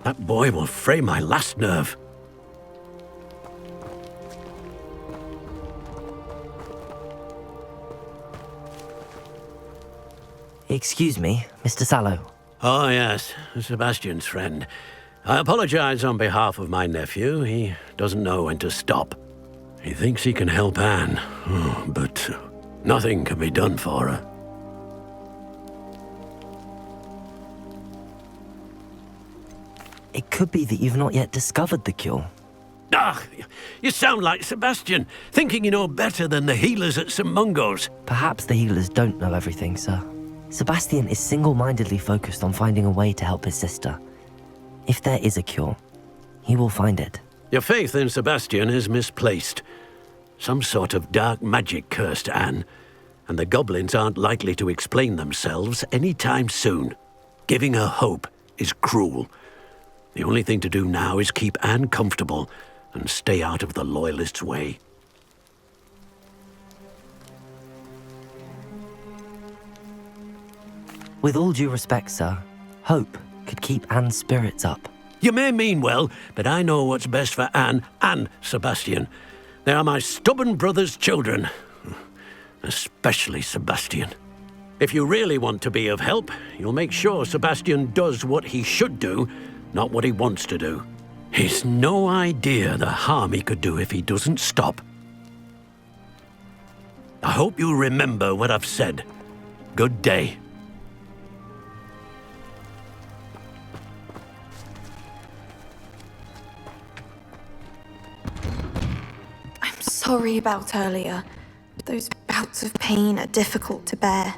That boy will fray my last nerve. Excuse me, Mr. Sallow. Oh, yes, Sebastian's friend. I apologize on behalf of my nephew. He doesn't know when to stop. He thinks he can help Anne, but nothing can be done for her. It could be that you've not yet discovered the cure. Ah, you sound like Sebastian, thinking you know better than the healers at St. Mungo's. Perhaps the healers don't know everything, sir. Sebastian is single-mindedly focused on finding a way to help his sister. If there is a cure, he will find it. Your faith in Sebastian is misplaced. Some sort of dark magic cursed Anne, and the goblins aren't likely to explain themselves anytime soon. Giving her hope is cruel. The only thing to do now is keep Anne comfortable and stay out of the Loyalists' way. With all due respect, sir, hope could keep Anne's spirits up. You may mean well, but I know what's best for Anne and Sebastian. They are my stubborn brother's children. Especially Sebastian. If you really want to be of help, you'll make sure Sebastian does what he should do, not what he wants to do. He's no idea the harm he could do if he doesn't stop. I hope you remember what I've said. Good day. I'm sorry about earlier. Those bouts of pain are difficult to bear.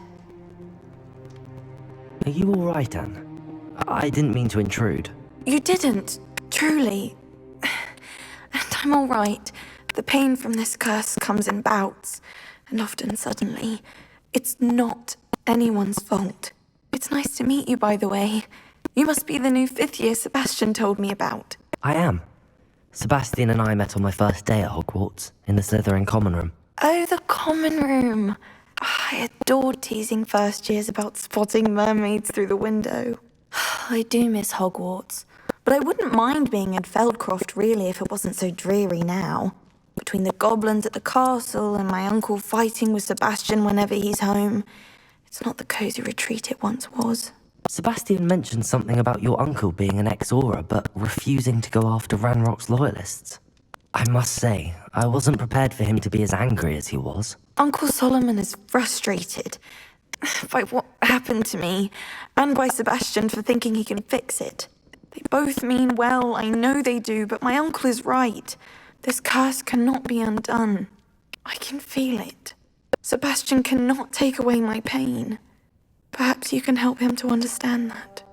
Are you all right, Anne? I didn't mean to intrude. You didn't, truly. And I'm all right. The pain from this curse comes in bouts, and often suddenly. It's not anyone's fault. It's nice to meet you, by the way. You must be the new fifth-year Sebastian told me about. I am. Sebastian and I met on my first day at Hogwarts, in the Slytherin common room. Oh, the common room. I adored teasing first years about spotting mermaids through the window. I do miss Hogwarts, but I wouldn't mind being in Feldcroft really if it wasn't so dreary now. Between the goblins at the castle and my uncle fighting with Sebastian whenever he's home, it's not the cosy retreat it once was. Sebastian mentioned something about your uncle being an ex-Auror, but refusing to go after Ranrock's loyalists. I must say, I wasn't prepared for him to be as angry as he was. Uncle Solomon is frustrated by what happened to me, and by Sebastian for thinking he can fix it. They both mean well, I know they do, but my uncle is right. This curse cannot be undone. I can feel it. Sebastian cannot take away my pain. Perhaps you can help him to understand that.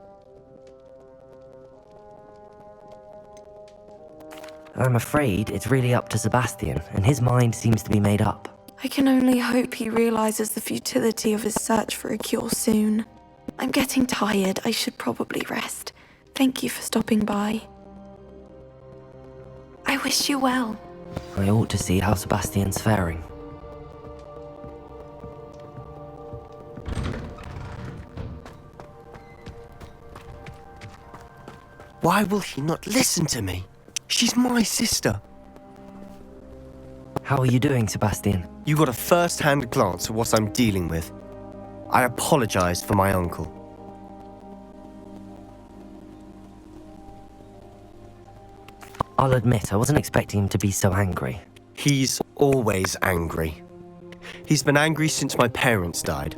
I'm afraid it's really up to Sebastian, and his mind seems to be made up. I can only hope he realizes the futility of his search for a cure soon. I'm getting tired. I should probably rest. Thank you for stopping by. I wish you well. I ought to see how Sebastian's faring. Why will he not listen to me? She's my sister. How are you doing, Sebastian? You got a first-hand glance at what I'm dealing with. I apologize for my uncle. I'll admit, I wasn't expecting him to be so angry. He's always angry. He's been angry since my parents died.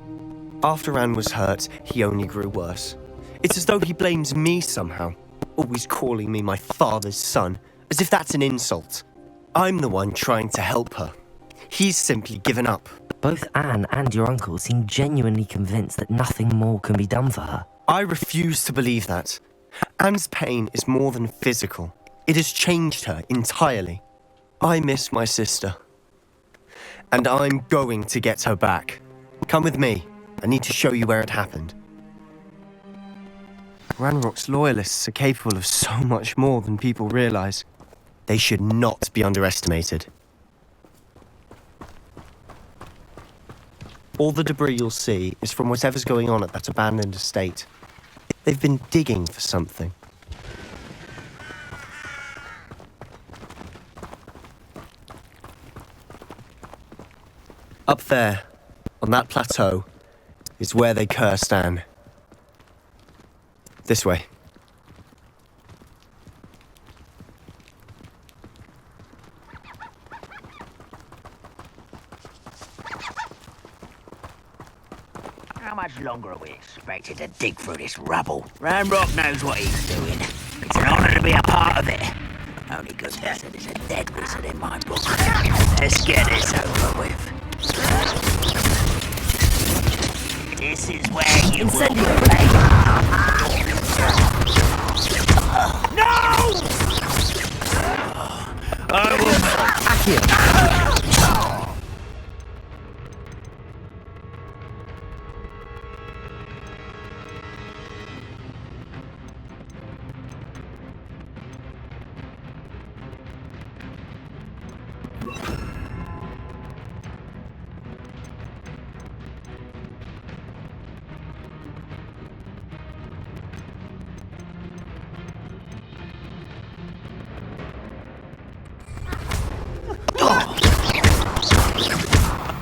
After Anne was hurt, he only grew worse. It's as though he blames me somehow, always calling me my father's son, as if that's an insult. I'm the one trying to help her. He's simply given up. Both Anne and your uncle seem genuinely convinced that nothing more can be done for her. I refuse to believe that. Anne's pain is more than physical. It has changed her entirely. I miss my sister. And I'm going to get her back. Come with me. I need to show you where it happened. Ranrock's loyalists are capable of so much more than people realize. They should not be underestimated. All the debris you'll see is from whatever's going on at that abandoned estate. They've been digging for something. Up there, on that plateau, is where they cursed Anne. This way. How much longer are we expected to dig through this rubble? Ranrock knows what he's doing. It's an honour to be a part of it. Only good wizard is a dead wizard in my book. Let's get this over with. This is where you will play. No! I will...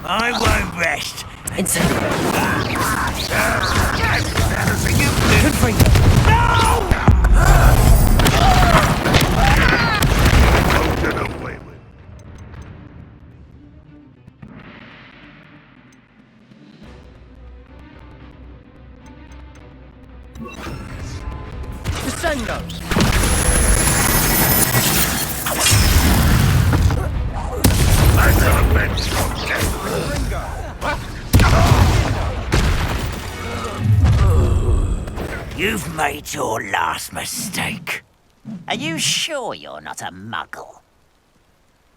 I won't rest. Incendiary. Confringo. No! Don't get away with You've made your last mistake. Are you sure you're not a muggle?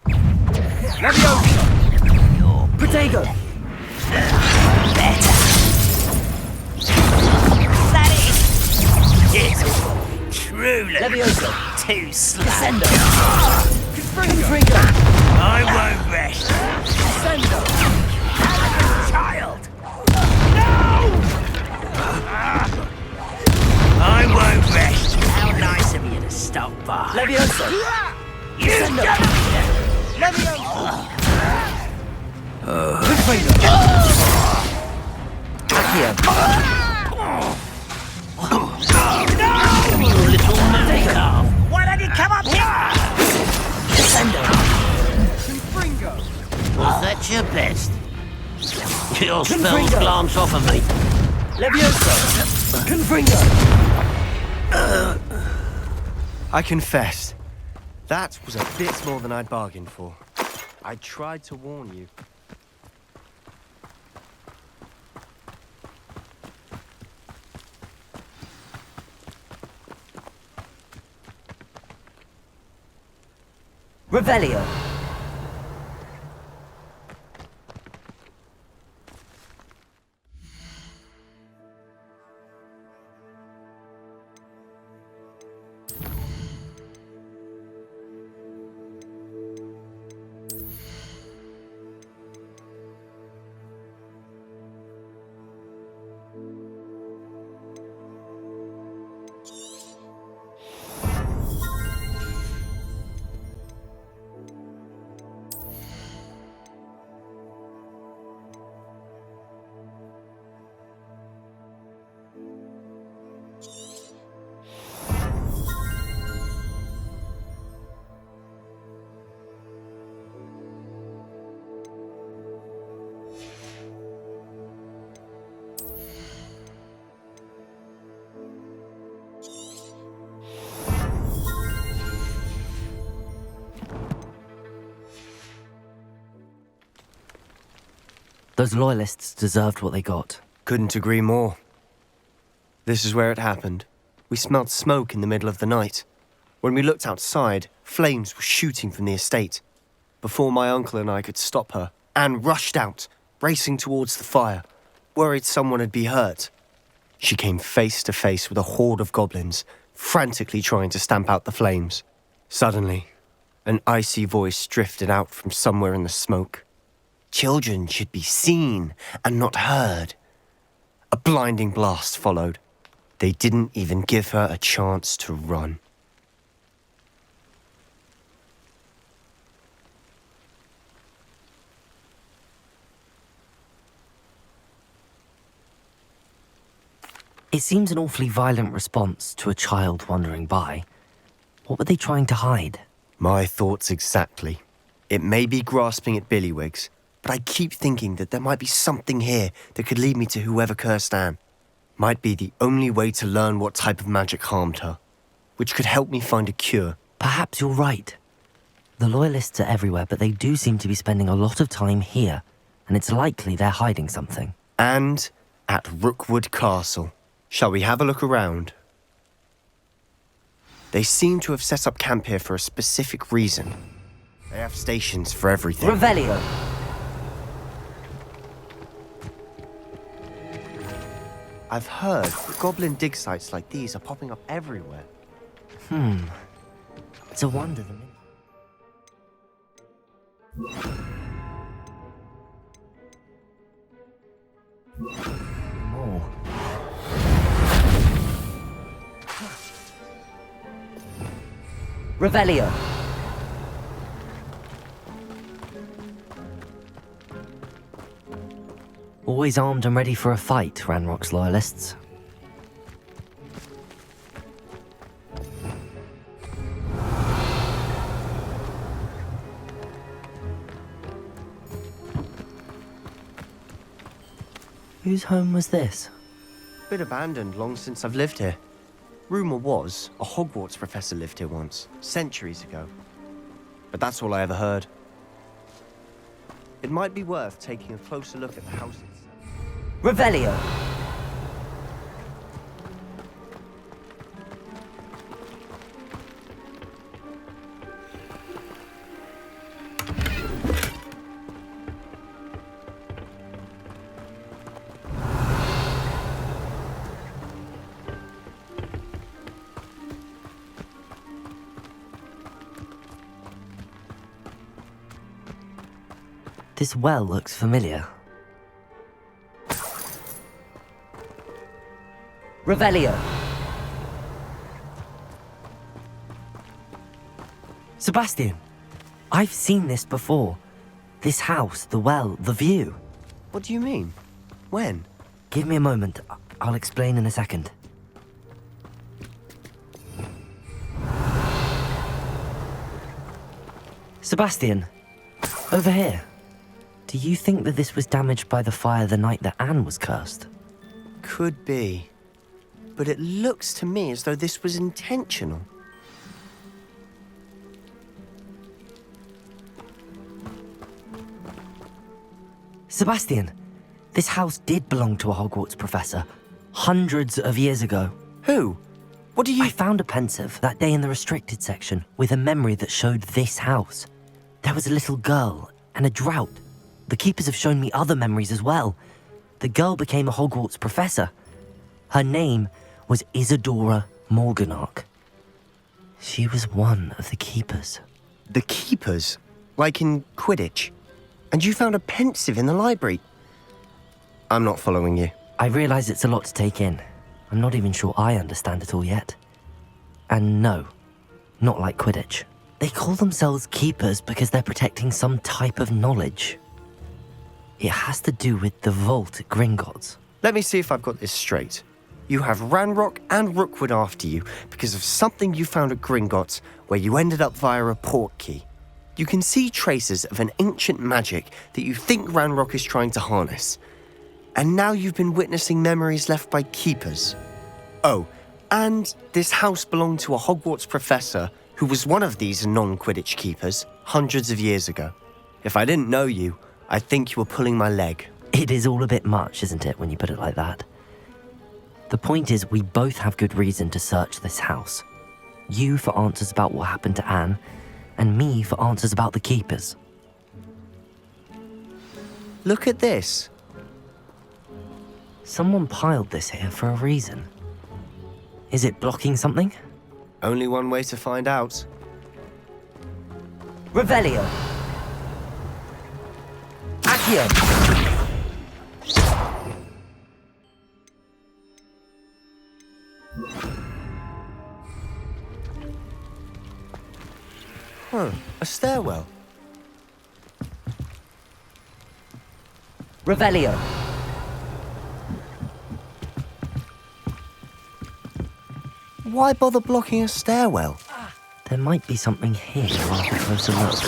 You're Protego! better. That is it. Truly Levioso! too slow. Descendo! Confringo! I won't rest. Descendo! Child! No! I won't rest. How nice of you to stop by. Levioso! You Descendo! Levioso! Confringo! Accio! You little man. Why don't you come up here? Descendo! Was that your best? Your spells glance off of me. Levioso! Confringo! I confess, that was a bit more than I'd bargained for. I tried to warn you. Revelio! Those loyalists deserved what they got. Couldn't agree more. This is where it happened. We smelled smoke in the middle of the night. When we looked outside, flames were shooting from the estate. Before my uncle and I could stop her, Anne rushed out, racing towards the fire, worried someone had been hurt. She came face to face with a horde of goblins, frantically trying to stamp out the flames. Suddenly, an icy voice drifted out from somewhere in the smoke. Children should be seen and not heard. A blinding blast followed. They didn't even give her a chance to run. It seems an awfully violent response to a child wandering by. What were they trying to hide? My thoughts exactly. It may be grasping at Billywigs, but I keep thinking that there might be something here that could lead me to whoever cursed Anne. Might be the only way to learn what type of magic harmed her, which could help me find a cure. Perhaps you're right. The Loyalists are everywhere, but they do seem to be spending a lot of time here, and it's likely they're hiding something. And at Rookwood Castle. Shall we have a look around? They seem to have set up camp here for a specific reason. They have stations for everything. Revelio! I've heard that goblin dig sites like these are popping up everywhere. It's a wonder the More. Revelio! Always armed and ready for a fight, Ranrock's Loyalists. Whose home was this? Bit abandoned long since I've lived here. Rumour was a Hogwarts professor lived here once, centuries ago. But that's all I ever heard. It might be worth taking a closer look at the house itself. Revelio! This well looks familiar. Revelio! Sebastian, I've seen this before. This house, the well, the view. What do you mean? When? Give me a moment. I'll explain in a second. Sebastian, over here. Do you think that this was damaged by the fire the night that Anne was cursed? Could be. But it looks to me as though this was intentional. Sebastian, this house did belong to a Hogwarts professor, hundreds of years ago. Who? What do you... I found a pensive that day in the restricted section with a memory that showed this house. There was a little girl and a drought. The keepers have shown me other memories as well. The girl became a Hogwarts professor. Her name was Isadora Morganach. She was one of the keepers. The keepers? Like in Quidditch? And you found a pensive in the library? I'm not following you. I realize it's a lot to take in. I'm not even sure I understand it all yet. And no, not like Quidditch. They call themselves keepers because they're protecting some type of knowledge. It has to do with the vault at Gringotts. Let me see if I've got this straight. You have Ranrock and Rookwood after you because of something you found at Gringotts where you ended up via a portkey. You can see traces of an ancient magic that you think Ranrock is trying to harness. And now you've been witnessing memories left by keepers. Oh, and this house belonged to a Hogwarts professor who was one of these non-Quidditch keepers hundreds of years ago. If I didn't know you, I'd think you were pulling my leg. It is all a bit much, isn't it, when you put it like that? The point is, we both have good reason to search this house. You for answers about what happened to Anne, and me for answers about the keepers. Look at this. Someone piled this here for a reason. Is it blocking something? Only one way to find out. Revelio! Accio! A stairwell. Revelio! Why bother blocking a stairwell? There might be something here after a closer look.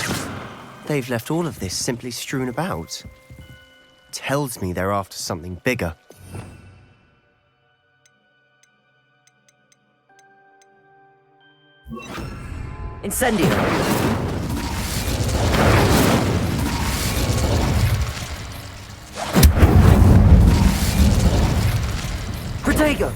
They've left all of this simply strewn about. Tells me they're after something bigger. Incendio! Protego!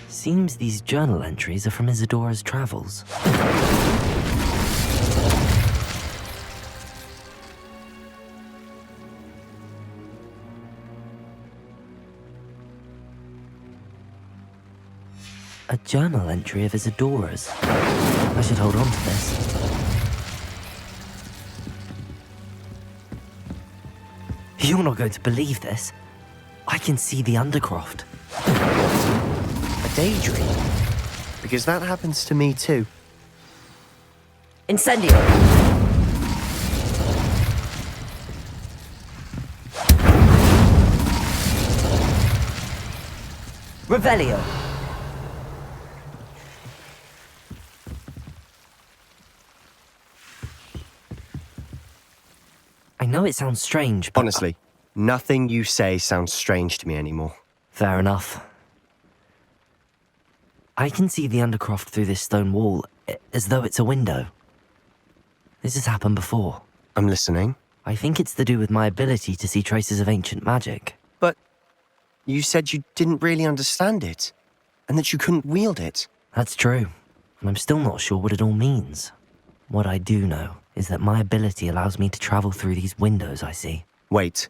Seems these journal entries are from Isadora's travels. A journal entry of Isadora's. I should hold on to this. You're not going to believe this. I can see the Undercroft. A daydream? Because that happens to me too. Incendio! Revelio! I know it sounds strange, but... Honestly, nothing you say sounds strange to me anymore. Fair enough. I can see the Undercroft through this stone wall, as though it's a window. This has happened before. I'm listening. I think it's to do with my ability to see traces of ancient magic. But you said you didn't really understand it, and that you couldn't wield it. That's true, and I'm still not sure what it all means. What I do know is that my ability allows me to travel through these windows I see. Wait.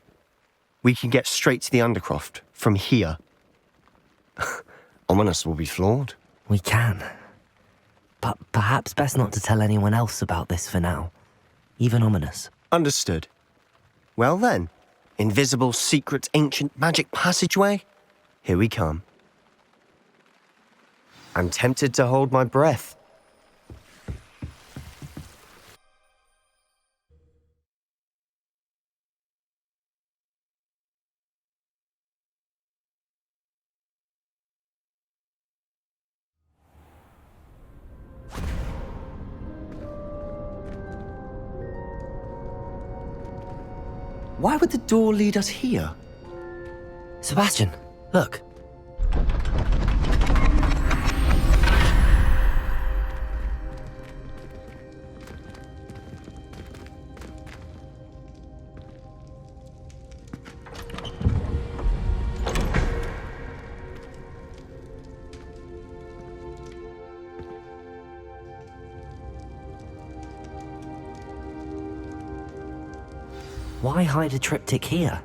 We can get straight to the Undercroft from here. Ominous will be floored. We can. But perhaps best not to tell anyone else about this for now. Even Ominous. Understood. Well then, invisible, secret, ancient magic passageway? Here we come. I'm tempted to hold my breath. Why would the door lead us here? Sebastian, look. Why hide a triptych here?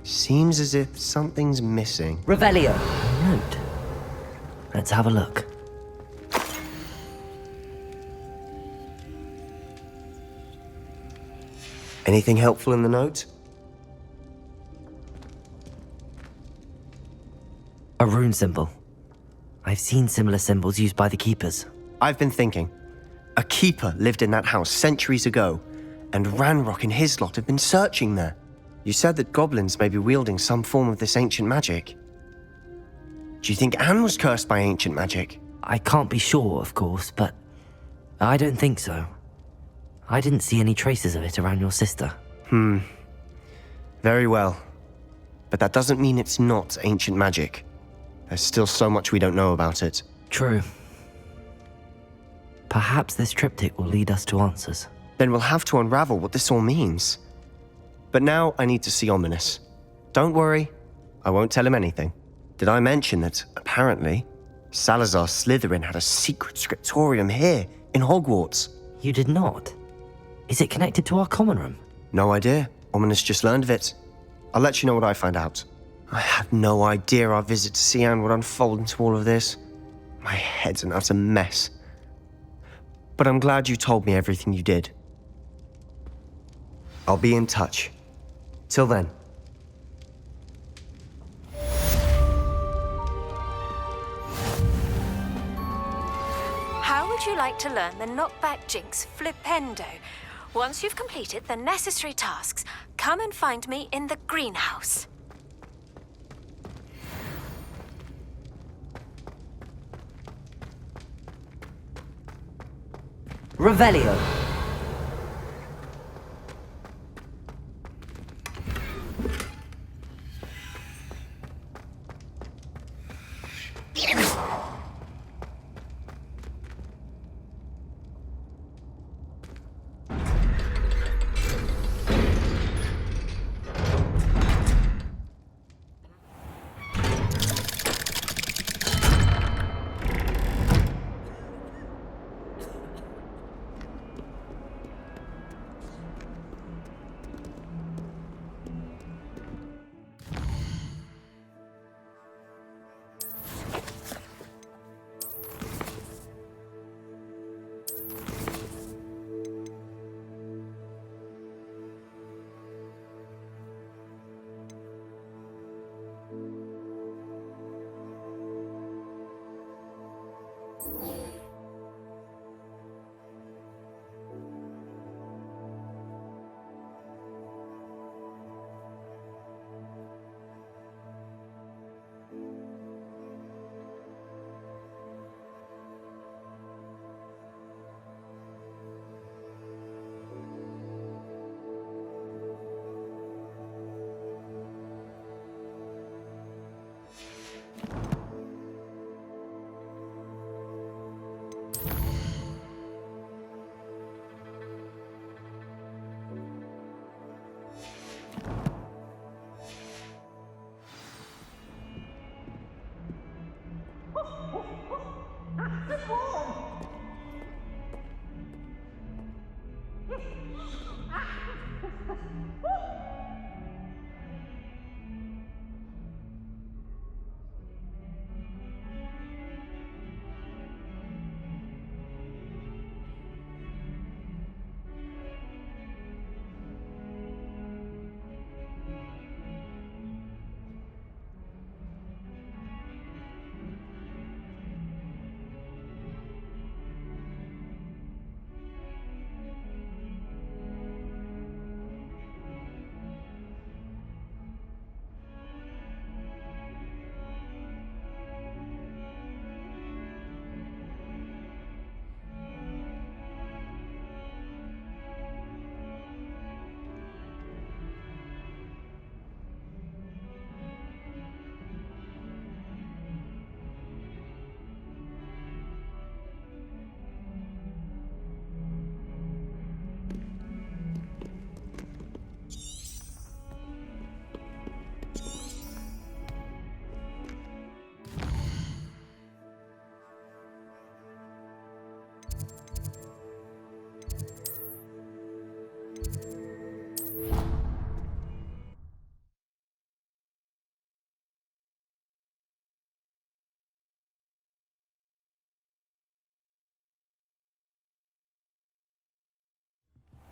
Seems as if something's missing. Revelio. Note. Let's have a look. Anything helpful in the note? A rune symbol. I've seen similar symbols used by the keepers. I've been thinking. A keeper lived in that house centuries ago, and Ranrock and his lot have been searching there. You said that goblins may be wielding some form of this ancient magic. Do you think Anne was cursed by ancient magic? I can't be sure, of course, but I don't think so. I didn't see any traces of it around your sister. Very well. But that doesn't mean it's not ancient magic. There's still so much we don't know about it. True. Perhaps this triptych will lead us to answers. Then we'll have to unravel what this all means. But now I need to see Ominous. Don't worry, I won't tell him anything. Did I mention that, apparently, Salazar Slytherin had a secret scriptorium here, in Hogwarts? You did not? Is it connected to our common room? No idea. Ominous just learned of it. I'll let you know what I find out. I had no idea our visit to Cian would unfold into all of this. My head's an utter mess. But I'm glad you told me everything you did. I'll be in touch. Till then. How would you like to learn the knockback jinx flipendo? Once you've completed the necessary tasks, come and find me in the greenhouse. Revelio.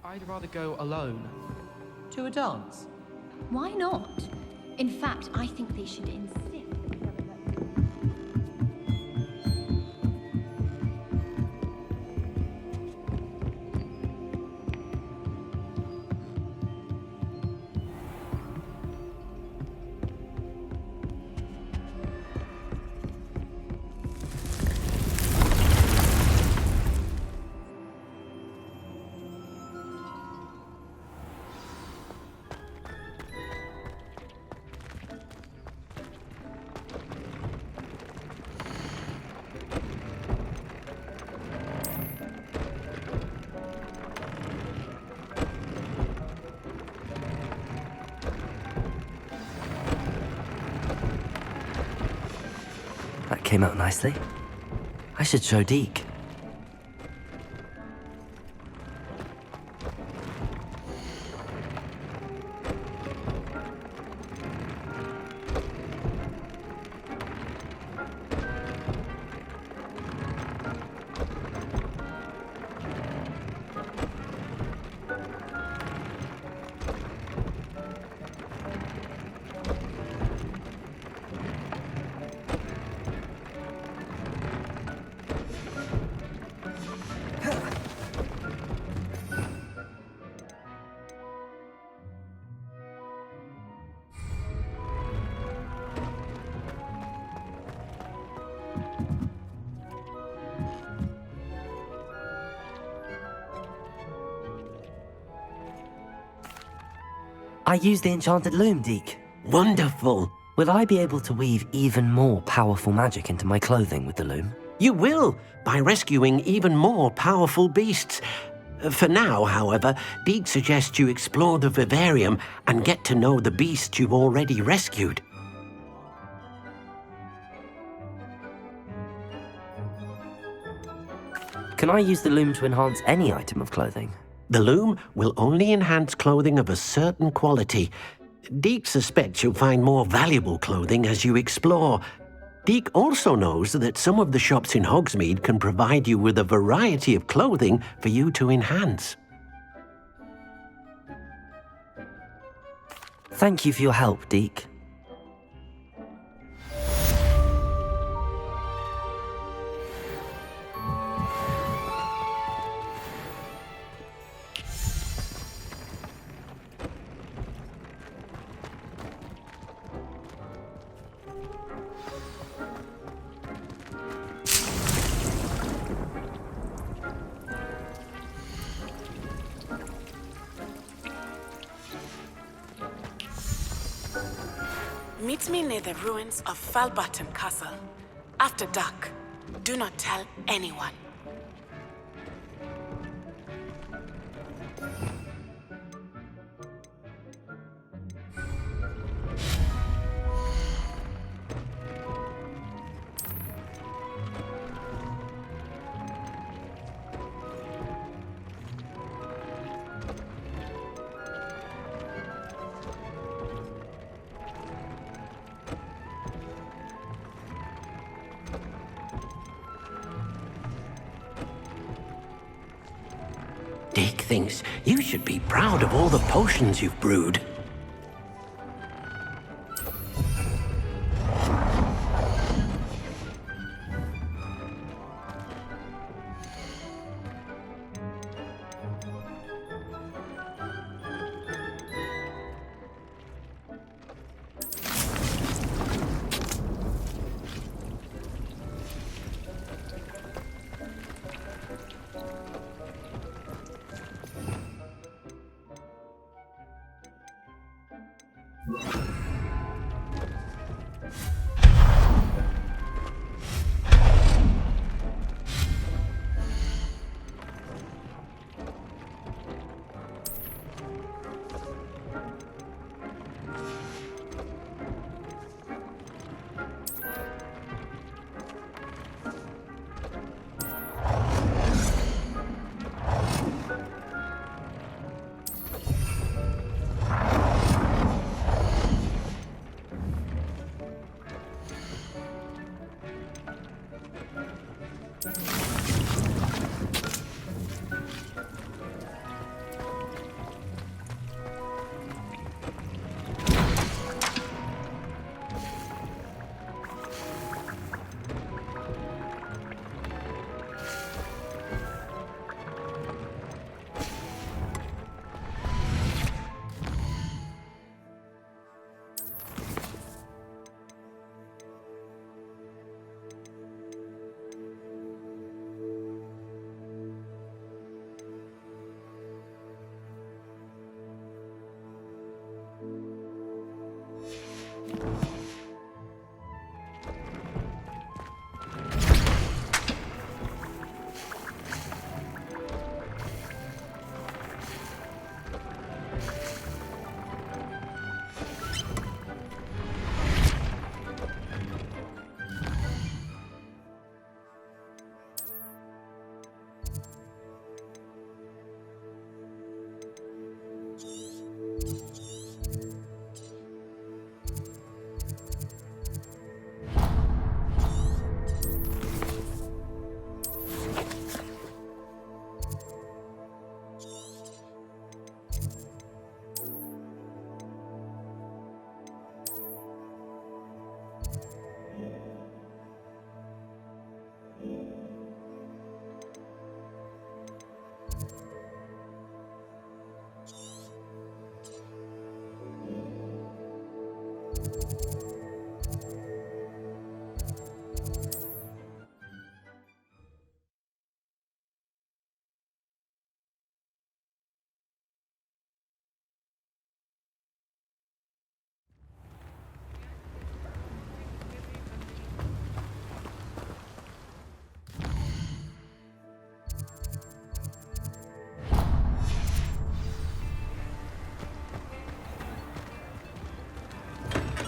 I'd rather go alone. To a dance? Why not? In fact, I think they should insist. That came out nicely. I should show Deke. I used the enchanted loom, Deke. Wonderful. Will I be able to weave even more powerful magic into my clothing with the loom? You will, by rescuing even more powerful beasts. For now, however, Deke suggests you explore the vivarium and get to know the beasts you've already rescued. Can I use the loom to enhance any item of clothing? The loom will only enhance clothing of a certain quality. Deke suspects you'll find more valuable clothing as you explore. Deke also knows that some of the shops in Hogsmeade can provide you with a variety of clothing for you to enhance. Thank you for your help, Deke. Meet me near the ruins of Falbutton Castle. After dark. Do not tell anyone. Deke thinks you should be proud of all the potions you've brewed.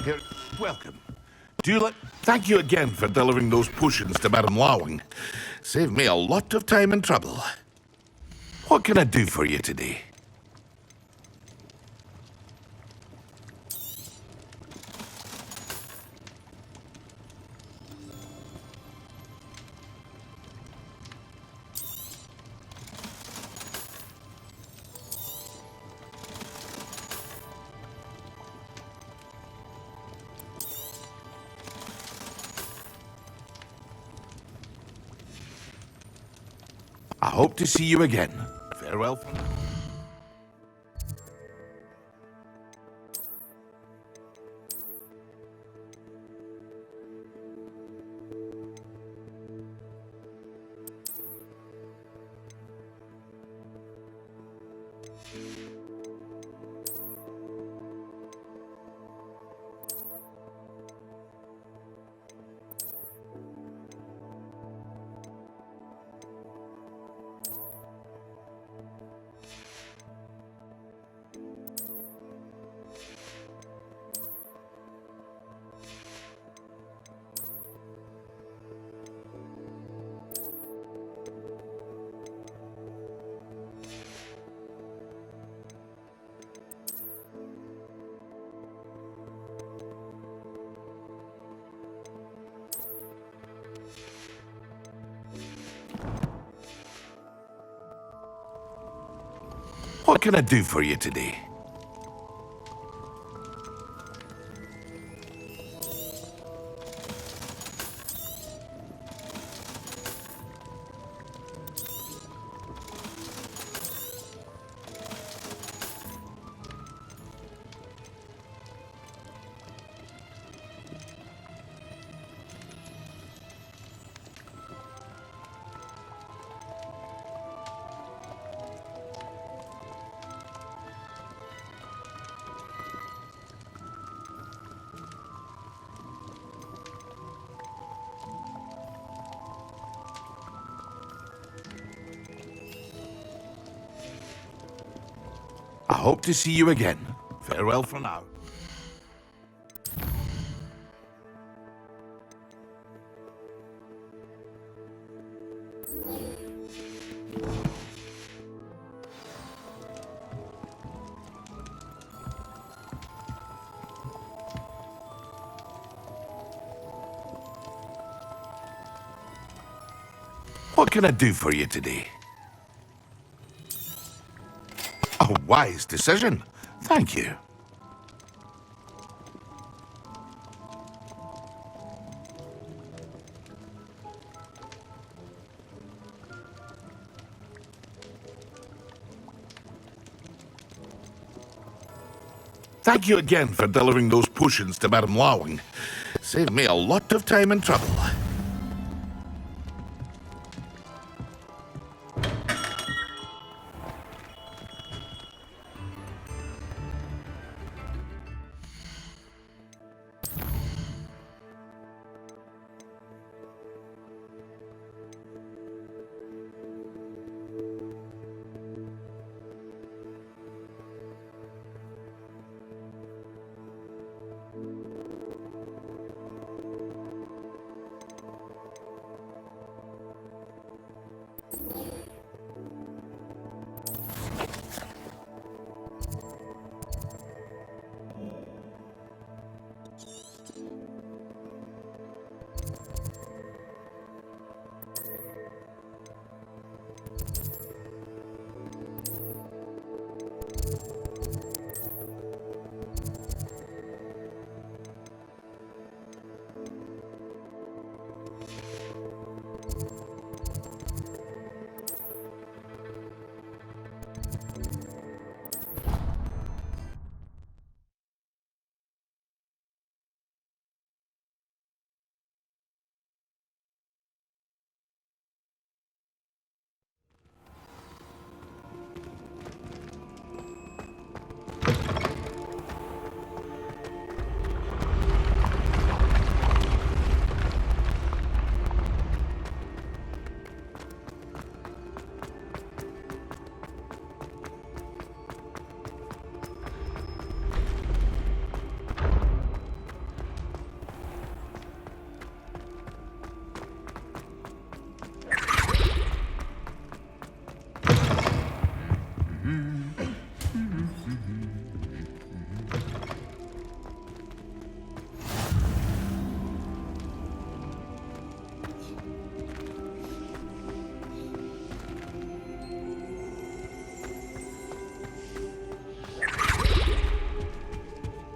Here, welcome. Thank you again for delivering those potions to Madame Lawing. Saved me a lot of time and trouble. What can I do for you today? I hope to see you again. Farewell for now. What can I do for you today? I hope to see you again. Farewell for now. What can I do for you today? A wise decision. Thank you. Thank you again for delivering those potions to Madame Lawing. Saved me a lot of time and trouble.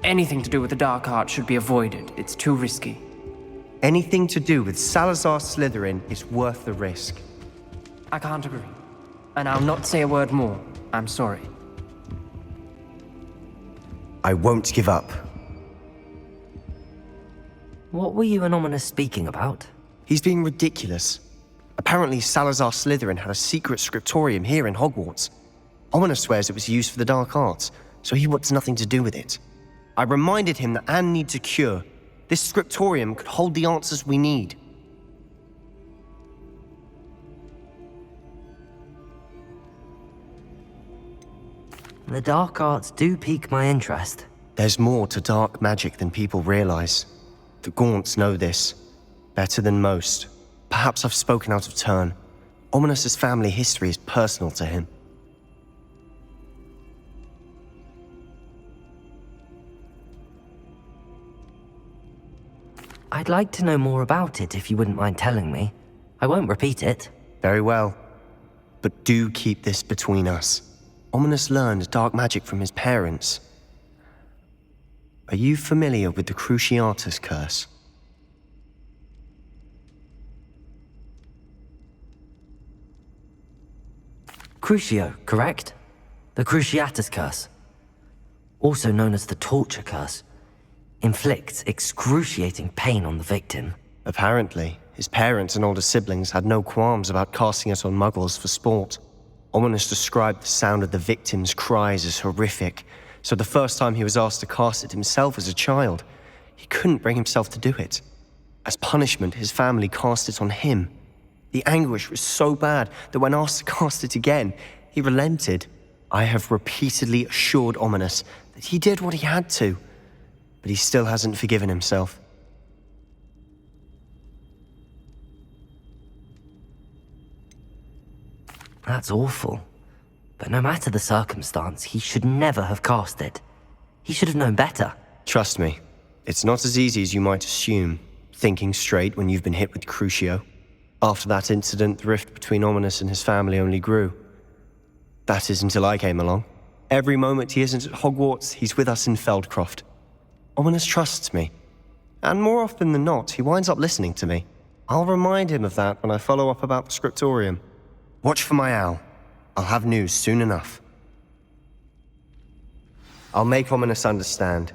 Anything to do with the dark art should be avoided. It's too risky. Anything to do with Salazar Slytherin is worth the risk. I can't agree. And I'll not say a word more. I'm sorry. I won't give up. What were you and Ominous speaking about? He's being ridiculous. Apparently, Salazar Slytherin had a secret scriptorium here in Hogwarts. Ominous swears it was used for the dark arts, so he wants nothing to do with it. I reminded him that Anne needs a cure. This scriptorium could hold the answers we need. The dark arts do pique my interest. There's more to dark magic than people realize. The Gaunts know this. Better than most. Perhaps I've spoken out of turn. Ominous's family history is personal to him. I'd like to know more about it if you wouldn't mind telling me. I won't repeat it. Very well. But do keep this between us. Ominous learned dark magic from his parents. Are you familiar with the Cruciatus curse? Crucio, correct? The Cruciatus curse. Also known as the torture curse. Inflicts excruciating pain on the victim. Apparently, his parents and older siblings had no qualms about casting it on muggles for sport. Ominous described the sound of the victim's cries as horrific, so the first time he was asked to cast it himself as a child, he couldn't bring himself to do it. As punishment, his family cast it on him. The anguish was so bad that when asked to cast it again, he relented. I have repeatedly assured Ominous that he did what he had to, but he still hasn't forgiven himself. That's awful. But no matter the circumstance, he should never have cast it. He should have known better. Trust me, it's not as easy as you might assume, thinking straight when you've been hit with Crucio. After that incident, the rift between Ominous and his family only grew. That is until I came along. Every moment he isn't at Hogwarts, he's with us in Feldcroft. Ominous trusts me. And more often than not, he winds up listening to me. I'll remind him of that when I follow up about the scriptorium. Watch for my owl. I'll have news soon enough. I'll make Ominous understand.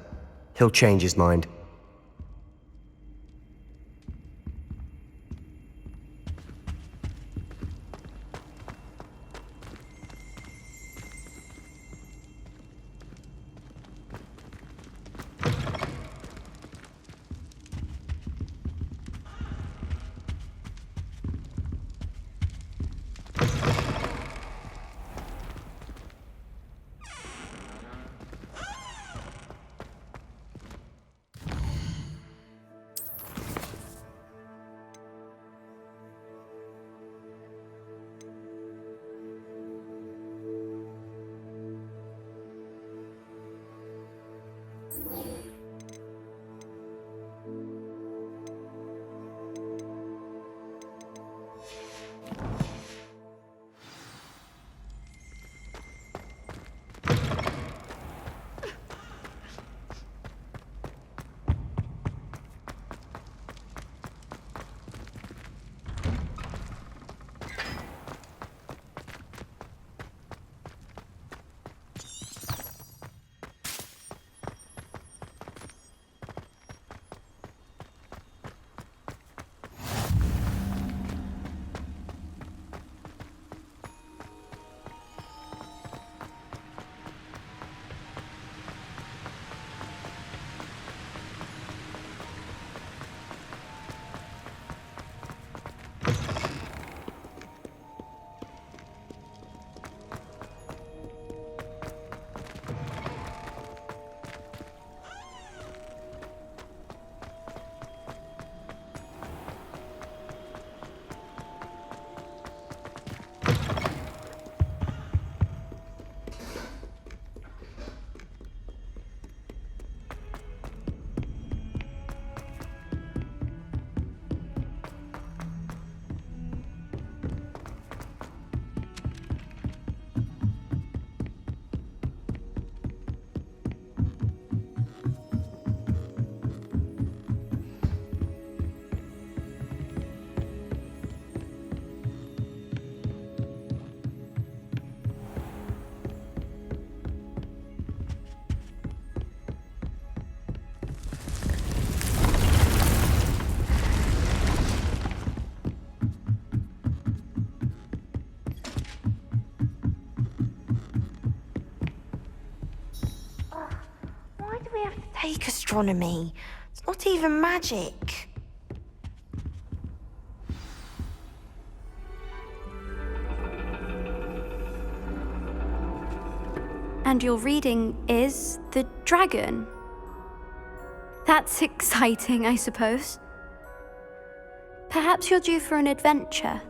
He'll change his mind. fake astronomy. It's not even magic. And your reading is the dragon. That's exciting, I suppose. Perhaps you're due for an adventure.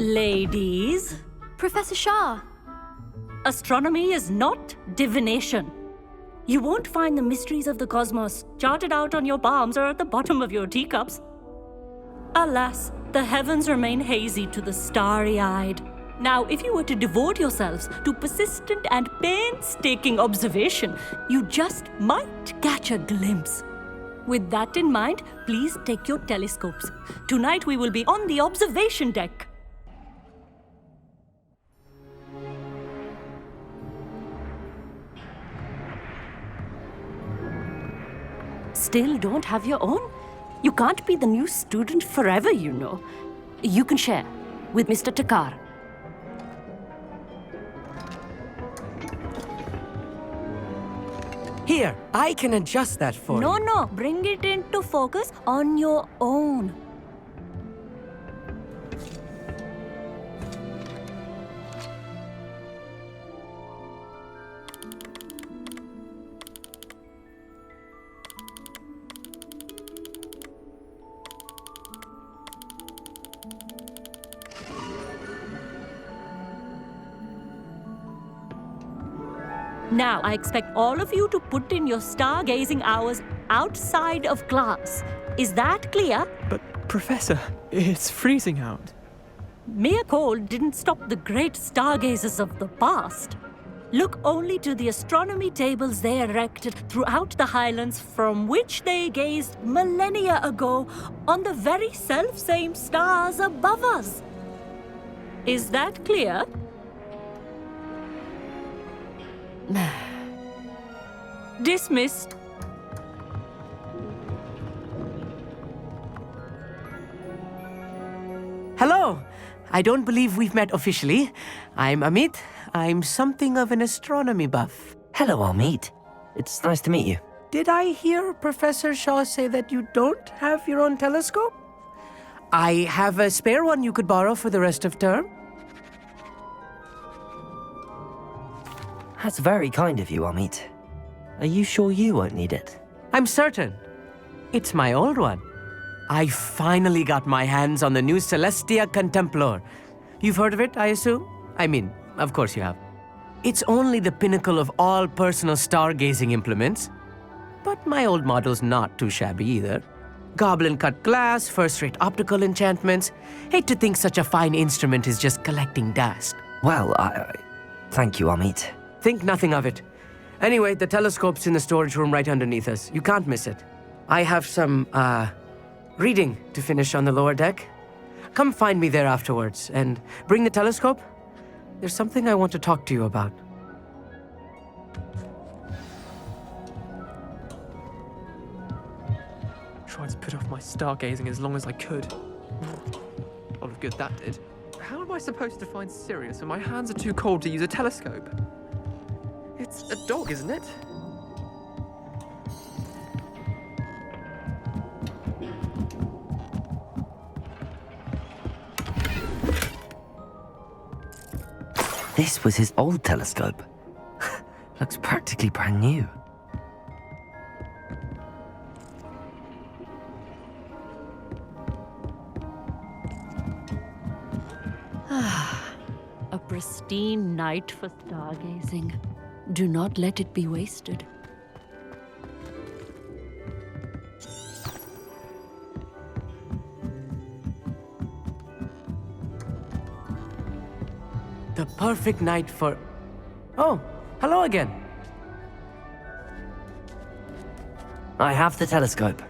Ladies, Professor Shah. astronomy is not divination. You won't find the mysteries of the cosmos charted out on your palms or at the bottom of your teacups. Alas, the heavens remain hazy to the starry-eyed. Now, if you were to devote yourselves to persistent and painstaking observation, you just might catch a glimpse. With that in mind, please take your telescopes. Tonight we will be on the observation deck. Still don't have your own? You can't be the new student forever, you know. You can share with Mr. Takar. Here, I can adjust that for you. No, bring it into focus on your own. Now, I expect all of you to put in your stargazing hours outside of class. Is that clear? But, Professor, it's freezing out. Mere cold didn't stop the great stargazers of the past. Look only to the astronomy tables they erected throughout the highlands from which they gazed millennia ago on the very self-same stars above us. Is that clear? Dismissed. Hello! I don't believe we've met officially. I'm Amit. I'm something of an astronomy buff. Hello, Amit. It's nice to meet you. Did I hear Professor Shaw say that you don't have your own telescope? I have a spare one you could borrow for the rest of term. That's very kind of you, Amit. Are you sure you won't need it? I'm certain. It's my old one. I finally got my hands on the new Celestia Contemplar. You've heard of it, I assume? I mean, of course you have. It's only the pinnacle of all personal stargazing implements. But my old model's not too shabby either. Goblin-cut glass, first-rate optical enchantments. Hate to think such a fine instrument is just collecting dust. Well, thank you, Amit. Think nothing of it. Anyway, the telescope's in the storage room right underneath us. You can't miss it. I have some, reading to finish on the lower deck. Come find me there afterwards, and bring the telescope. There's something I want to talk to you about. Tried to put off my stargazing as long as I could. A lot of good that did. How am I supposed to find Sirius when my hands are too cold to use a telescope? It's a dog, isn't it? This was his old telescope. Looks practically brand new. A pristine night for stargazing. Do not let it be wasted. The perfect night for... Oh, hello again. I have the telescope.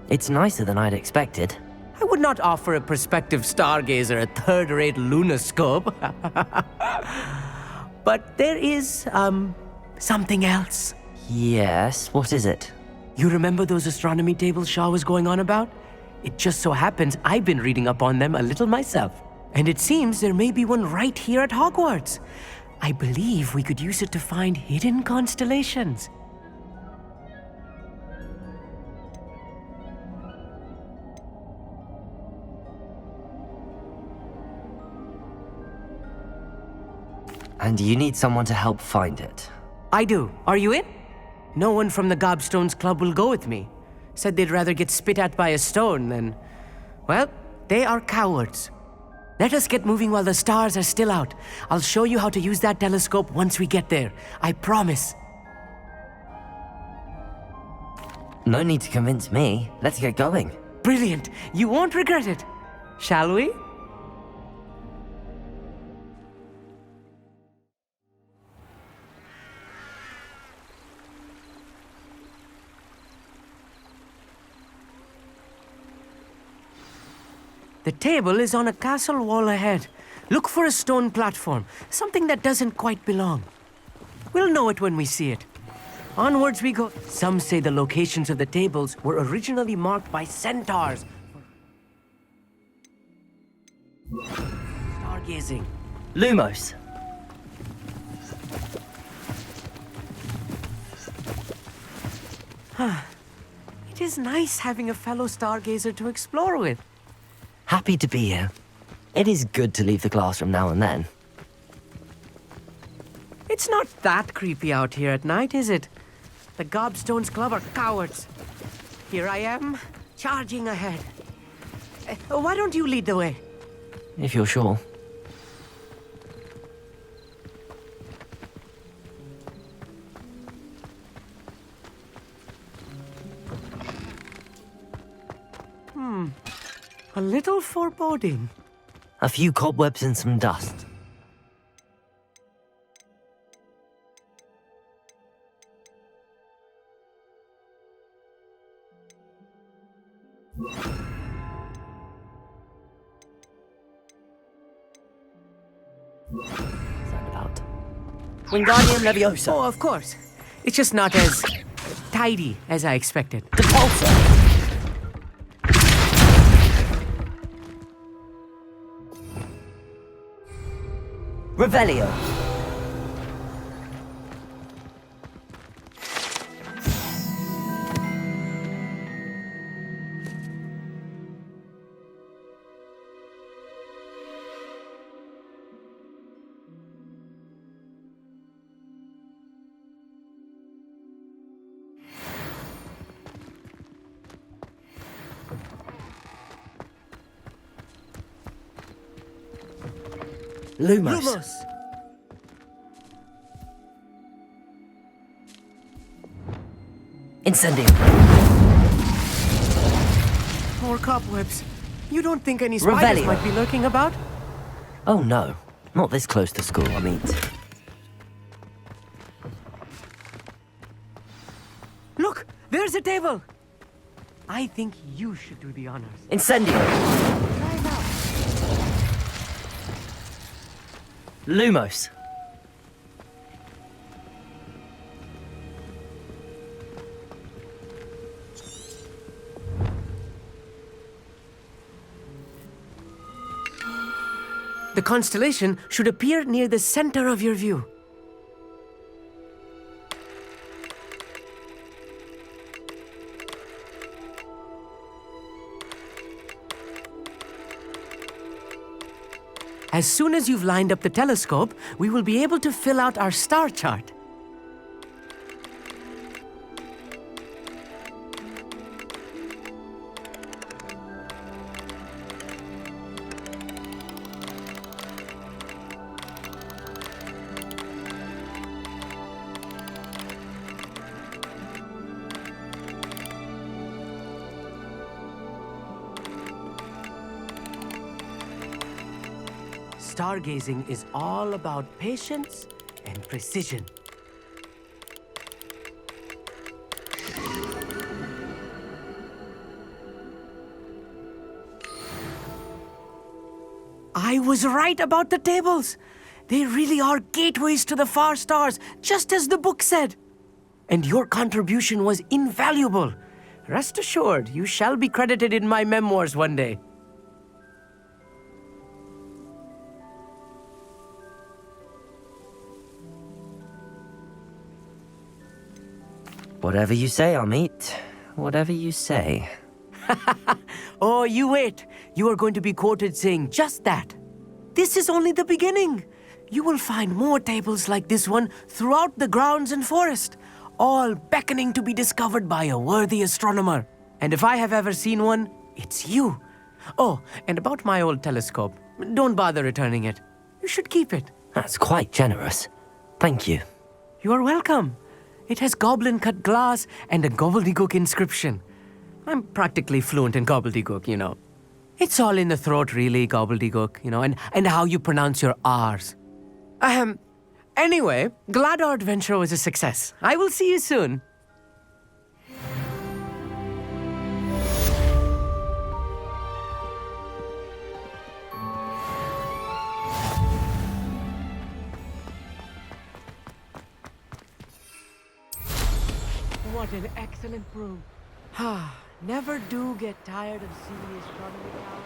It's nicer than I'd expected. I would not offer a prospective stargazer a third-rate lunoscope. But there is, something else. Yes, what is it? You remember those astronomy tables Shaw was going on about? It just so happens I've been reading up on them a little myself. And it seems there may be one right here at Hogwarts. I believe we could use it to find hidden constellations. And you need someone to help find it. I do. Are you in? No one from the Gobstones Club will go with me. Said they'd rather get spit at by a stone than... Well, they are cowards. Let us get moving while the stars are still out. I'll show you how to use that telescope once we get there. I promise. No need to convince me. Let's get going. Brilliant. You won't regret it. Shall we? The table is on a castle wall ahead. Look for a stone platform, something that doesn't quite belong. We'll know it when we see it. Onwards we go. Some say the locations of the tables were originally marked by centaurs. Stargazing. Lumos. It is nice having a fellow stargazer to explore with. Happy to be here. It is good to leave the classroom now and then. It's not that creepy out here at night, is it? The Gobstones Club are cowards. Here I am, charging ahead. Why don't you lead the way? If you're sure. A little foreboding. A few cobwebs and some dust. About Wingardium Leviosa. Oh, of course. It's just not as tidy as I expected. Repulsor. Revelio. Lumos. Incendium. More cobwebs. You don't think any spiders Revelio. might be lurking about? Oh no, not this close to school, I mean. Look, there's a table. I think you should do the honors. Incendium. Try it out. Lumos. The constellation should appear near the center of your view. As soon as you've lined up the telescope, we will be able to fill out our star chart. Stargazing is all about patience and precision. I was right about the tables. They really are gateways to the far stars, just as the book said. And your contribution was invaluable. Rest assured, you shall be credited in my memoirs one day. Whatever you say, Amit. Whatever you say. Oh, you wait. You are going to be quoted saying just that. This is only the beginning. You will find more tables like this one throughout the grounds and forest, all beckoning to be discovered by a worthy astronomer. And if I have ever seen one, it's you. Oh, and about my old telescope, don't bother returning it. You should keep it. That's quite generous. Thank you. You are welcome. It has goblin-cut glass and a gobbledygook inscription. I'm practically fluent in gobbledygook, you know. It's all in the throat, really, gobbledygook, you know, and how you pronounce your R's. Anyway, glad our adventure was a success. I will see you soon. What an excellent brew. Never do get tired of seeing the astronomy tower.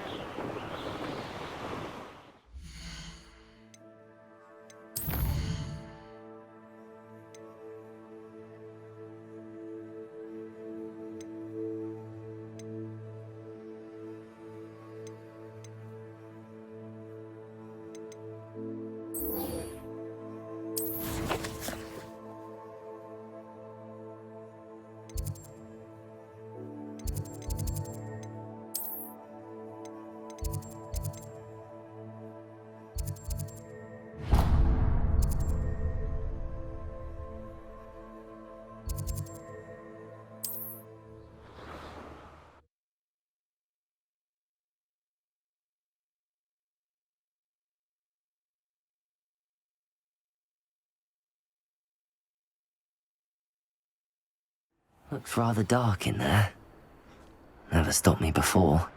Looks rather dark in there. Never stopped me before.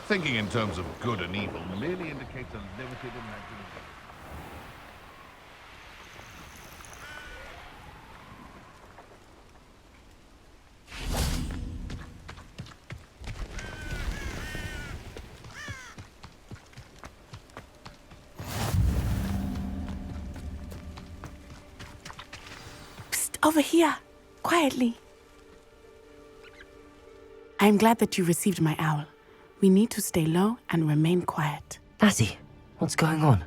Thinking in terms of good and evil merely indicates a limited imagination. Psst, over here, quietly. I am glad that you received my owl. We need to stay low and remain quiet. Natty, what's going on?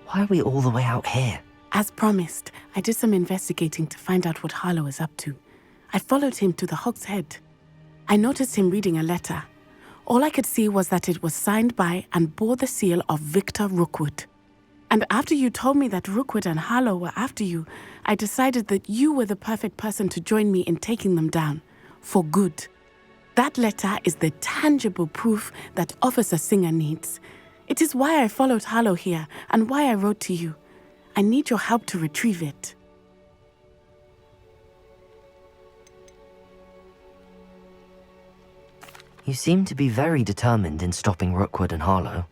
Why are we all the way out here? As promised, I did some investigating to find out what Harlow is up to. I followed him to the Hog's Head. I noticed him reading a letter. All I could see was that it was signed by and bore the seal of Victor Rookwood. And after you told me that Rookwood and Harlow were after you, I decided that you were the perfect person to join me in taking them down. For good. That letter is the tangible proof that Officer Singer needs. It is why I followed Harlow here and why I wrote to you. I need your help to retrieve it. You seem to be very determined in stopping Rookwood and Harlow.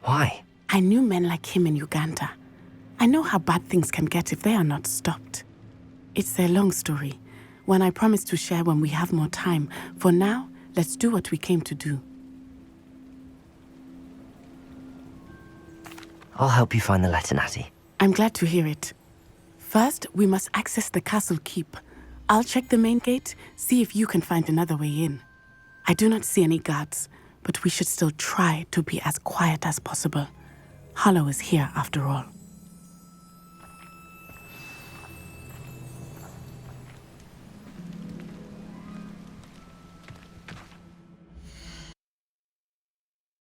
Why? I knew men like him in Uganda. I know how bad things can get if they are not stopped. It's a long story. One I promise to share when we have more time. For now, let's do what we came to do. I'll help you find the letter, Natty. I'm glad to hear it. First, we must access the castle keep. I'll check the main gate, see if you can find another way in. I do not see any guards, but we should still try to be as quiet as possible. Harlow is here after all.